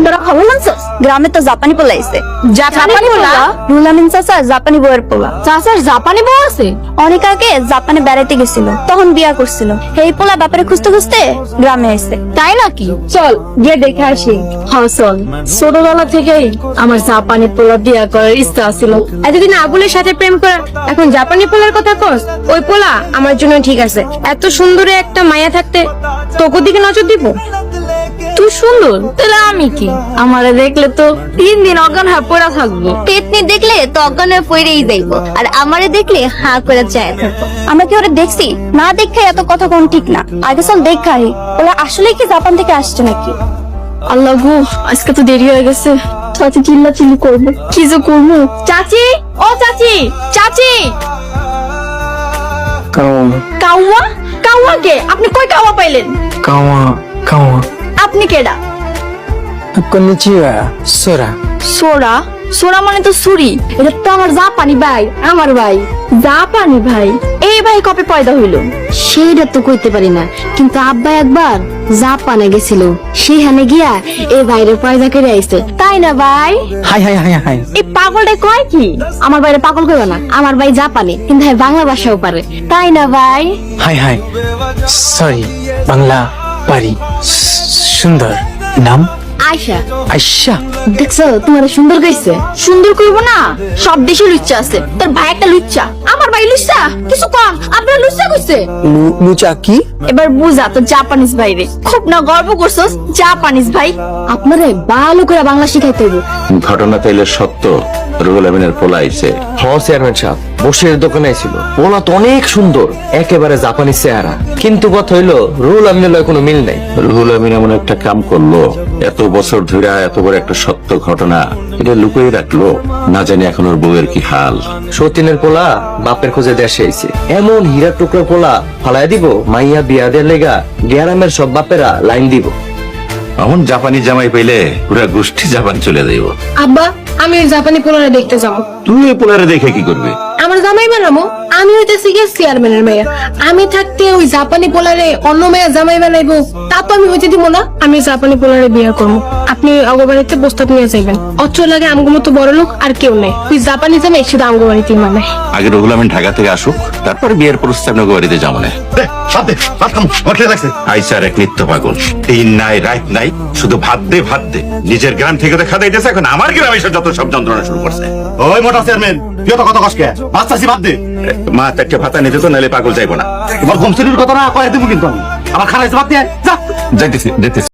তোরা খবর মানছস? গ্রামে তো জাপানি পোলা আইছে। জাপানি পোলা? রুহুল আমিন চাচা জাপানি বউয়ের পোলা। চাচার জাপানি বউ আছে? অনেক আগে জাপানে বেড়াইতে গেছিল, তখন বিয়া করছিল। এই পোলা ব্যাপারে খুঁজতে খুঁজতে গ্রামে আইছে। তাই নাকি? চল গিয়ে দেখে আসি। হ্যাঁ চল। ছোটবেলা থেকেই আমার জাপানি পোলা বিয়া করার ইচ্ছা ছিল। এতদিন আবুলের সাথে প্রেম করা, এখন জাপানি পোলার কথা কস? ওই পোলা আমার জন্য ঠিক আছে। এত সুন্দর একটা মায়া থাকতে তোকে দিকে নজর দিব? তুই সুন্দর, তাহলে আমি কি? আমারে দেখলে তো 3 দিন অজ্ঞান হয়ে পড়া থাকবো। পেতনি দেখলে তো অজ্ঞান হয়ে পড়েই যাইবো, আর আমারে দেখলে হা করে চায় থাকবো। আমরা কি ওরা দেখছি? না দেখে এত কথা কোন ঠিক না। আগে চল দেখাই ওরা আসলে কি জাপান থেকে আসছে নাকি। আল্লাহ গো, আজকে তো দেরি হয়ে গেছে। চাচি চিল্লা চিল্লি করবে, কি যে করবো? চাচি, ও চাচি, চাচি। কাওয়া? কাওয়া কে? আপনি কই কাওয়া পাইলেন? কাওয়া আপনি কেডা? কন্নিচিওয়া সোরা। সোরা? সোরা মানে তো সুরি। এটা তো আমার জাপানি ভাই, আমার ভাই। জাপানি ভাই? এই ভাই কবে পয়দা হইলো? সেইটা তো কইতে পারি না, কিন্তু আব্বা একবার জাপানে গেছিল, সেখানে গিয়া এই বাইরে পয়দা করে আইছে। তাই না ভাই? হাই হাই হাই হাই এই পাগলটা কয় কি? আমার বাইরে পাগল কইবা না, আমার ভাই জাপানে, কিন্তু ভাই বাংলা ভাষাও পারে। তাই না ভাই? হাই হাই সরি, বাংলা পারি। সুন্দর নাম? আয়শা। আয়শা। দেখছো তোমার সুন্দর কইছে? সুন্দর করবো না? সব দেশে লুচ্চা আছে, তোর ভাই একটা লুচ্চা, আমার ভাই লুচ্চা। কিছু কম, আপনার লুচ্চা কইছে। লুচা কি? এবার বুঝা তো জাপানিজ ভাই রে। খুব না গর্ব করছস জাপানিজ ভাই? আপনারে ভালো করে বাংলা শিখাইতে হইব। ঘটনা তাইলে সত্য, রুহুল আমিনের পোলা আইছে। হ্যাঁ চেয়ারম্যান সাহেব, বসের দোকানে ছিল। পোলা তো অনেক সুন্দর, একেবারে জাপানি চেহারা। কিন্তু কথা হইলো রুহুল আমিনের লয় কোনো মিল নাই। রুহুল আমিন এমন একটা কাম করলো, এত বছর ধরে এত বড় একটা সত্য ঘটনা এটা লুকিয়ে রাখলো। না জানি এখন ওর বউয়ের কি হাল। সতীনের পোলা বাপের খোঁজে দেশে আইছে। এমন হীরা টুকরা পোলা ফালাই দিব, মাইয়া বিয়া দেওয়ার লেগা গ্রামের সব বাপেরা লাইন দিব। এমন জাপানি জামাই পেলে পুরা গোষ্ঠী জাপান চলে যাইব। আব্বা, আমি ওই জাপানি পোলারে দেখতে যাবো। তুই ওই পোলারে দেখে কি করবি? আমার জামাই বানাবো। আমি হইতেছি গিয়ে চেয়ারম্যানের মেয়ে। আমি থাকতে ওই জাপানি পোলারে অন্য মেয়ে জামাই বানাইবো, তা তো আমি হইতে দিব না। আমি জাপানি পোলারে বিয়ে করবো। আপনি অগবাড়িতে প্রস্তাব নিয়ে যাইবেন। অত্র লাগে আমগো মতো বড় লোক আর কেউ নেই। ওই জাপানি জামাই শুধু আমগো বাড়িতে মানে। আগে রুহুল আমিন ঢাকা থেকে আসুক, তারপর বিয়ের প্রস্তাব নগর বাড়িতে যাবো না। আইসার এক নিত্য পাগল, দিন নাই রাত নাই, শুধু ভাত দে ভাত দে। নিজের গ্রাম থেকে তো খাদাই দিয়েছে, এখন আমার গ্রামে এসে যত সব যন্ত্রণা শুরু করছে। ওই মোটা চেয়ারম্যান, তুই তো কত কষ্ট বাচ্চাছি বাদ দে। মা তাকে ভাতা নিতে তো, নাহলে পাগল যাইবো না। এবার ঘুমসির কথা না কয়ে দেবো কিন্তু আমি। আমার খারাইছে বাদ দিয়ে যা। যাইতেছি যাইতেছি।